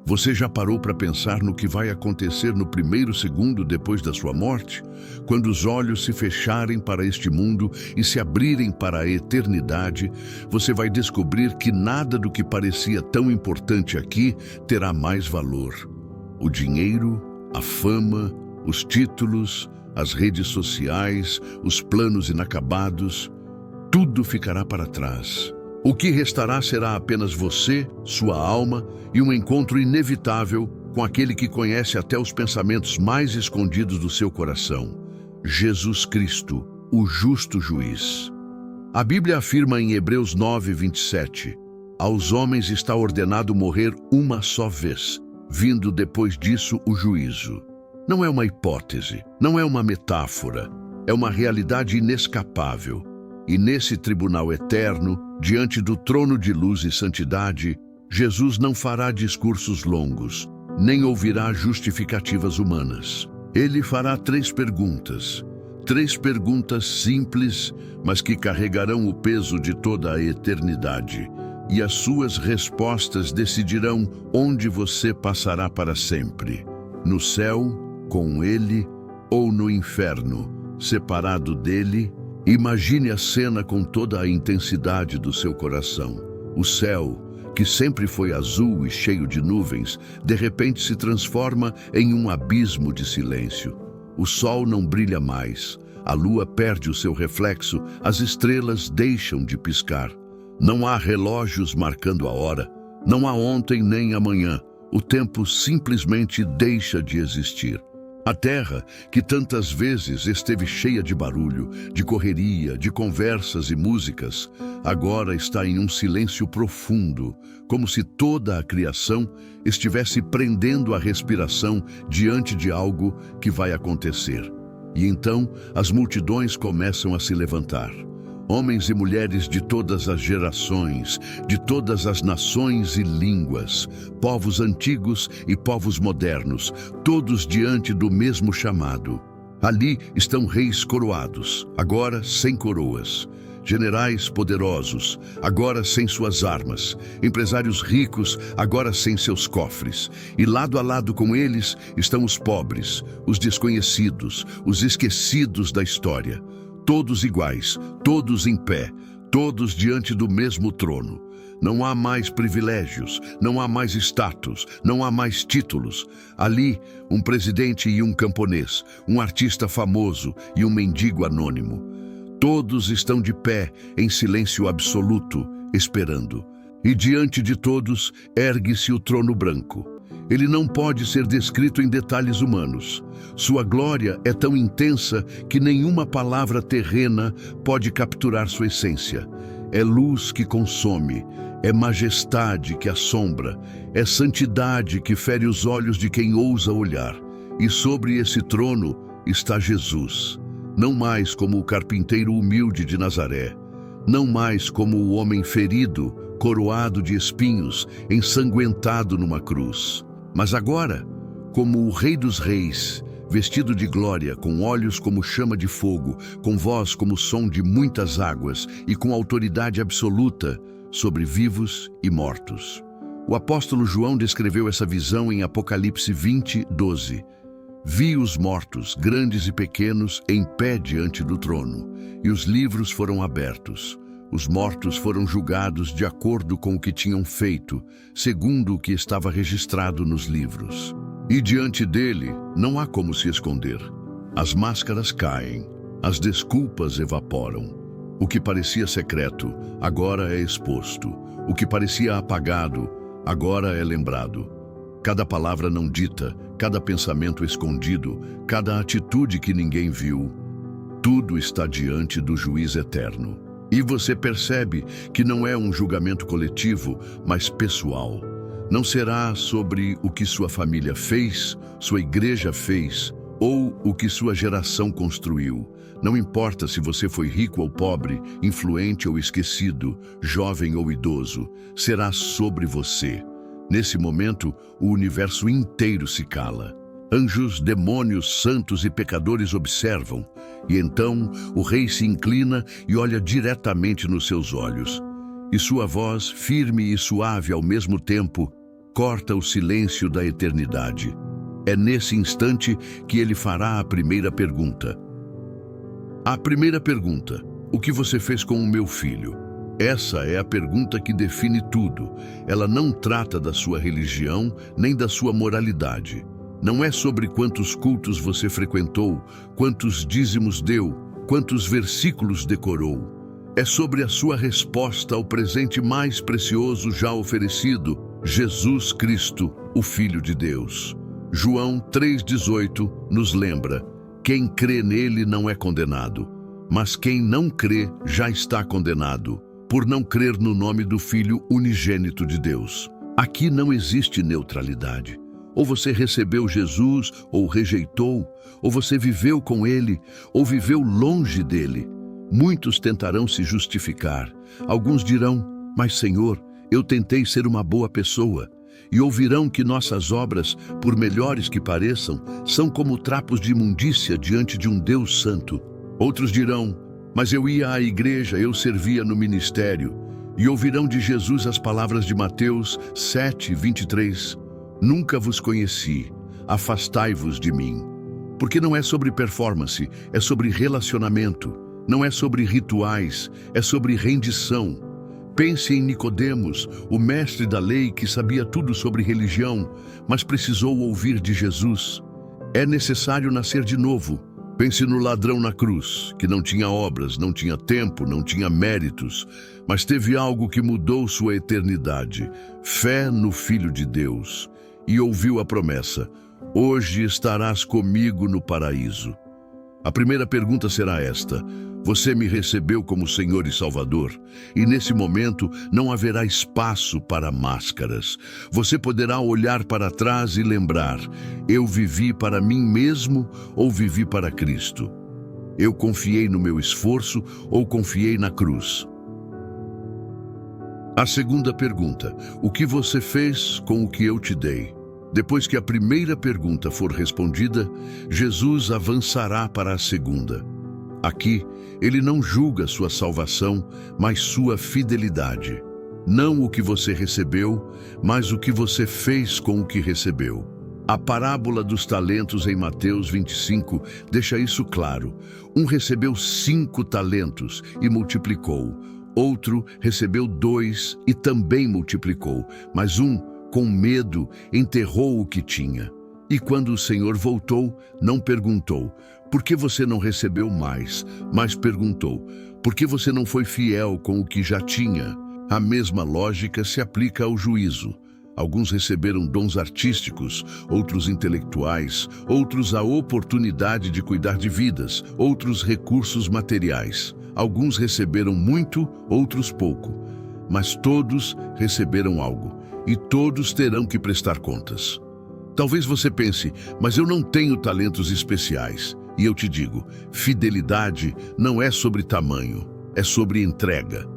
Você já parou para pensar no que vai acontecer no primeiro segundo depois da sua morte? Quando os olhos se fecharem para este mundo e se abrirem para a eternidade, você vai descobrir que nada do que parecia tão importante aqui terá mais valor. O dinheiro, a fama, os títulos, as redes sociais, os planos inacabados, tudo ficará para trás. O que restará será apenas você, sua alma e um encontro inevitável com aquele que conhece até os pensamentos mais escondidos do seu coração, Jesus Cristo, o justo juiz. A Bíblia afirma em Hebreus 9:27, aos homens está ordenado morrer uma só vez, vindo depois disso o juízo. Não é uma hipótese, não é uma metáfora, é uma realidade inescapável. E nesse tribunal eterno, diante do trono de luz e santidade, Jesus não fará discursos longos, nem ouvirá justificativas humanas. Ele fará três perguntas simples, mas que carregarão o peso de toda a eternidade. E as suas respostas decidirão onde você passará para sempre. No céu, com Ele, ou no inferno, separado dele. Imagine a cena com toda a intensidade do seu coração. O céu, que sempre foi azul e cheio de nuvens, de repente se transforma em um abismo de silêncio. O sol não brilha mais, a lua perde o seu reflexo, as estrelas deixam de piscar. Não há relógios marcando a hora, não há ontem nem amanhã. O tempo simplesmente deixa de existir. A terra, que tantas vezes esteve cheia de barulho, de correria, de conversas e músicas, agora está em um silêncio profundo, como se toda a criação estivesse prendendo a respiração diante de algo que vai acontecer. E então as multidões começam a se levantar. Homens e mulheres de todas as gerações, de todas as nações e línguas, povos antigos e povos modernos, todos diante do mesmo chamado. Ali estão reis coroados, agora sem coroas, generais poderosos, agora sem suas armas, empresários ricos, agora sem seus cofres. E lado a lado com eles estão os pobres, os desconhecidos, os esquecidos da história. Todos iguais, todos em pé, todos diante do mesmo trono. Não há mais privilégios, não há mais status, não há mais títulos. Ali, um presidente e um camponês, um artista famoso e um mendigo anônimo. Todos estão de pé, em silêncio absoluto, esperando. E diante de todos, ergue-se o trono branco. Ele não pode ser descrito em detalhes humanos. Sua glória é tão intensa que nenhuma palavra terrena pode capturar sua essência. É luz que consome, é majestade que assombra, é santidade que fere os olhos de quem ousa olhar. E sobre esse trono está Jesus, não mais como o carpinteiro humilde de Nazaré, não mais como o homem ferido, coroado de espinhos, ensanguentado numa cruz. Mas agora, como o Rei dos Reis, vestido de glória, com olhos como chama de fogo, com voz como som de muitas águas e com autoridade absoluta sobre vivos e mortos. O apóstolo João descreveu essa visão em Apocalipse 20:12. Vi os mortos, grandes e pequenos, em pé diante do trono, e os livros foram abertos. Os mortos foram julgados de acordo com o que tinham feito, segundo o que estava registrado nos livros. E diante dele não há como se esconder. As máscaras caem, as desculpas evaporam. O que parecia secreto, agora é exposto. O que parecia apagado, agora é lembrado. Cada palavra não dita, cada pensamento escondido, cada atitude que ninguém viu, tudo está diante do juiz eterno. E você percebe que não é um julgamento coletivo, mas pessoal. Não será sobre o que sua família fez, sua igreja fez, ou o que sua geração construiu. Não importa se você foi rico ou pobre, influente ou esquecido, jovem ou idoso, será sobre você. Nesse momento, o universo inteiro se cala. Anjos, demônios, santos e pecadores observam, e então o rei se inclina e olha diretamente nos seus olhos. E sua voz, firme e suave ao mesmo tempo, corta o silêncio da eternidade. É nesse instante que ele fará a primeira pergunta. A primeira pergunta: o que você fez com o meu filho? Essa é a pergunta que define tudo. Ela não trata da sua religião, nem da sua moralidade. Não é sobre quantos cultos você frequentou, quantos dízimos deu, quantos versículos decorou. É sobre a sua resposta ao presente mais precioso já oferecido, Jesus Cristo, o Filho de Deus. João 3,18 nos lembra: quem crê nele não é condenado, mas quem não crê já está condenado, por não crer no nome do Filho unigênito de Deus. Aqui não existe neutralidade. Ou você recebeu Jesus, ou rejeitou, ou você viveu com ele, ou viveu longe dele. Muitos tentarão se justificar. Alguns dirão: mas Senhor, eu tentei ser uma boa pessoa. E ouvirão que nossas obras, por melhores que pareçam, são como trapos de imundícia diante de um Deus santo. Outros dirão: mas eu ia à igreja, eu servia no ministério. E ouvirão de Jesus as palavras de Mateus 7:23. Nunca vos conheci, afastai-vos de mim. Porque não é sobre performance, é sobre relacionamento. Não é sobre rituais, é sobre rendição. Pense em Nicodemos, o mestre da lei que sabia tudo sobre religião, mas precisou ouvir de Jesus. É necessário nascer de novo. Pense no ladrão na cruz, que não tinha obras, não tinha tempo, não tinha méritos, mas teve algo que mudou sua eternidade: fé no Filho de Deus. E ouviu a promessa: hoje estarás comigo no paraíso. A primeira pergunta será esta: você me recebeu como Senhor e Salvador? E nesse momento não haverá espaço para máscaras. Você poderá olhar para trás e lembrar: eu vivi para mim mesmo ou vivi para Cristo? Eu confiei no meu esforço ou confiei na cruz? A segunda pergunta: o que você fez com o que eu te dei? Depois que a primeira pergunta for respondida, Jesus avançará para a segunda. Aqui, ele não julga sua salvação, mas sua fidelidade. Não o que você recebeu, mas o que você fez com o que recebeu. A parábola dos talentos em Mateus 25 deixa isso claro. Um recebeu 5 talentos e multiplicou. Outro recebeu 2 e também multiplicou. Mas um, com medo, enterrou o que tinha. E quando o Senhor voltou, não perguntou: por que você não recebeu mais? Mas perguntou: por que você não foi fiel com o que já tinha? A mesma lógica se aplica ao juízo. Alguns receberam dons artísticos, outros intelectuais, outros a oportunidade de cuidar de vidas, outros recursos materiais. Alguns receberam muito, outros pouco. Mas todos receberam algo, e todos terão que prestar contas. Talvez você pense: mas eu não tenho talentos especiais. E eu te digo: fidelidade não é sobre tamanho, é sobre entrega.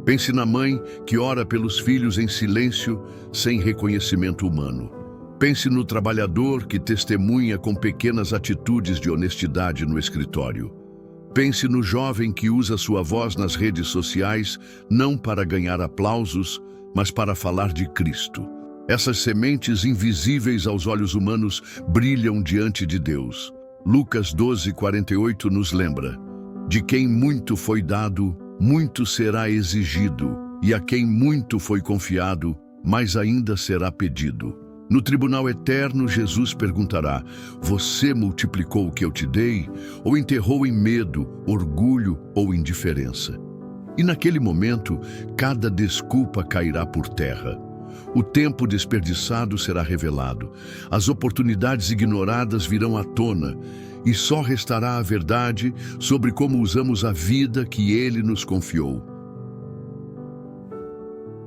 Pense na mãe que ora pelos filhos em silêncio, sem reconhecimento humano. Pense no trabalhador que testemunha com pequenas atitudes de honestidade no escritório. Pense no jovem que usa sua voz nas redes sociais, não para ganhar aplausos, mas para falar de Cristo. Essas sementes invisíveis aos olhos humanos brilham diante de Deus. Lucas 12:48 nos lembra: de quem muito foi dado, muito será exigido, e a quem muito foi confiado, mais ainda será pedido. No tribunal eterno, Jesus perguntará: você multiplicou o que eu te dei, ou enterrou em medo, orgulho ou indiferença? E naquele momento, cada desculpa cairá por terra. O tempo desperdiçado será revelado, as oportunidades ignoradas virão à tona, e só restará a verdade sobre como usamos a vida que Ele nos confiou.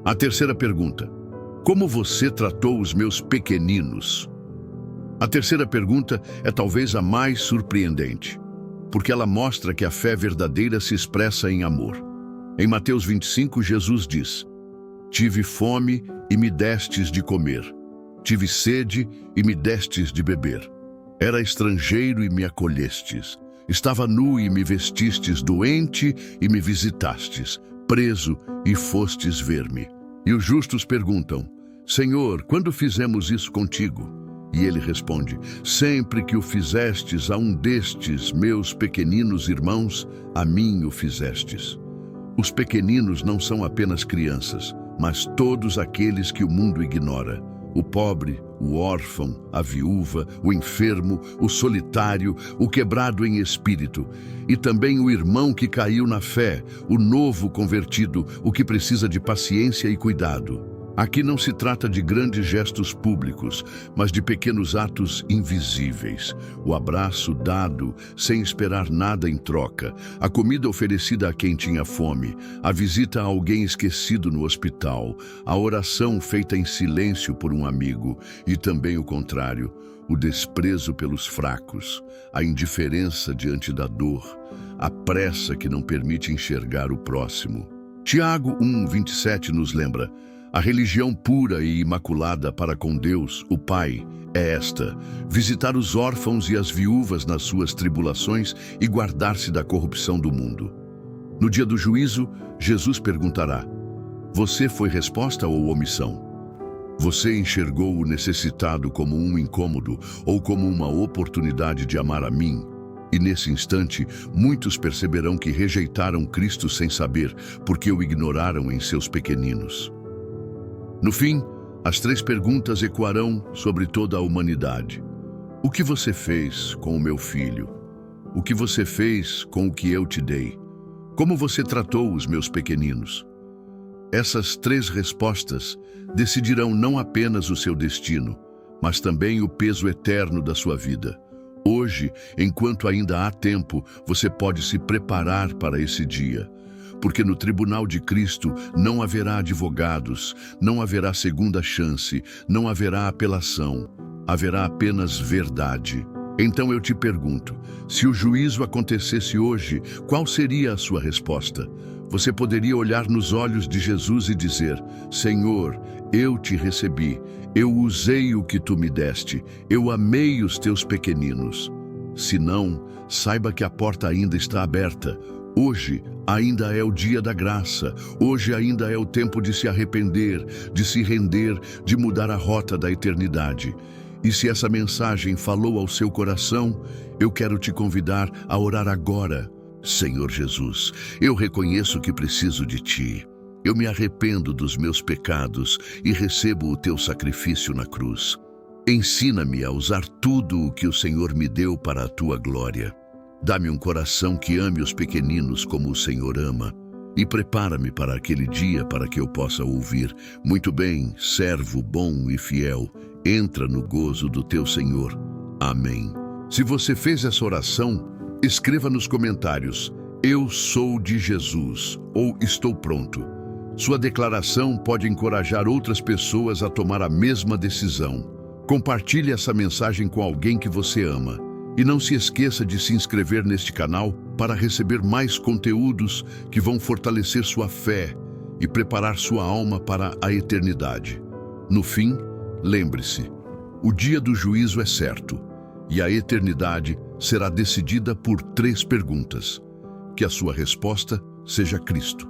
A terceira pergunta: como você tratou os meus pequeninos? A terceira pergunta é talvez a mais surpreendente, porque ela mostra que a fé verdadeira se expressa em amor. Em Mateus 25, Jesus diz: tive fome e me destes de comer. Tive sede e me destes de beber. Era estrangeiro e me acolhestes. Estava nu e me vestistes, doente e me visitastes, preso e fostes ver-me. E os justos perguntam: Senhor, quando fizemos isso contigo? E ele responde: sempre que o fizestes a um destes meus pequeninos irmãos, a mim o fizestes. Os pequeninos não são apenas crianças, mas todos aqueles que o mundo ignora. O pobre, o órfão, a viúva, o enfermo, o solitário, o quebrado em espírito. E também o irmão que caiu na fé, o novo convertido, o que precisa de paciência e cuidado. Aqui não se trata de grandes gestos públicos, mas de pequenos atos invisíveis. O abraço dado sem esperar nada em troca, a comida oferecida a quem tinha fome, a visita a alguém esquecido no hospital, a oração feita em silêncio por um amigo e também o contrário, o desprezo pelos fracos, a indiferença diante da dor, a pressa que não permite enxergar o próximo. Tiago 1:27 nos lembra: a religião pura e imaculada para com Deus, o Pai, é esta: visitar os órfãos e as viúvas nas suas tribulações e guardar-se da corrupção do mundo. No dia do juízo, Jesus perguntará: você foi resposta ou omissão? Você enxergou o necessitado como um incômodo ou como uma oportunidade de amar a mim? E nesse instante, muitos perceberão que rejeitaram Cristo sem saber, porque o ignoraram em seus pequeninos. No fim, as 3 perguntas ecoarão sobre toda a humanidade. O que você fez com o meu filho? O que você fez com o que eu te dei? Como você tratou os meus pequeninos? Essas 3 respostas decidirão não apenas o seu destino, mas também o peso eterno da sua vida. Hoje, enquanto ainda há tempo, você pode se preparar para esse dia. Porque no tribunal de Cristo não haverá advogados, não haverá segunda chance, não haverá apelação, haverá apenas verdade. Então eu te pergunto, se o juízo acontecesse hoje, qual seria a sua resposta? Você poderia olhar nos olhos de Jesus e dizer: Senhor, eu te recebi, eu usei o que tu me deste, eu amei os teus pequeninos. Se não, saiba que a porta ainda está aberta. Hoje ainda é o dia da graça, hoje ainda é o tempo de se arrepender, de se render, de mudar a rota da eternidade. E se essa mensagem falou ao seu coração, eu quero te convidar a orar agora. Senhor Jesus, eu reconheço que preciso de Ti. Eu me arrependo dos meus pecados e recebo o Teu sacrifício na cruz. Ensina-me a usar tudo o que o Senhor me deu para a Tua glória. Dá-me um coração que ame os pequeninos como o Senhor ama e prepara-me para aquele dia para que eu possa ouvir: muito bem, servo bom e fiel, entra no gozo do teu Senhor. Amém. Se você fez essa oração, escreva nos comentários: eu sou de Jesus ou estou pronto. Sua declaração pode encorajar outras pessoas a tomar a mesma decisão. Compartilhe essa mensagem com alguém que você ama. E não se esqueça de se inscrever neste canal para receber mais conteúdos que vão fortalecer sua fé e preparar sua alma para a eternidade. No fim, lembre-se, o dia do juízo é certo e a eternidade será decidida por 3 perguntas. Que a sua resposta seja Cristo.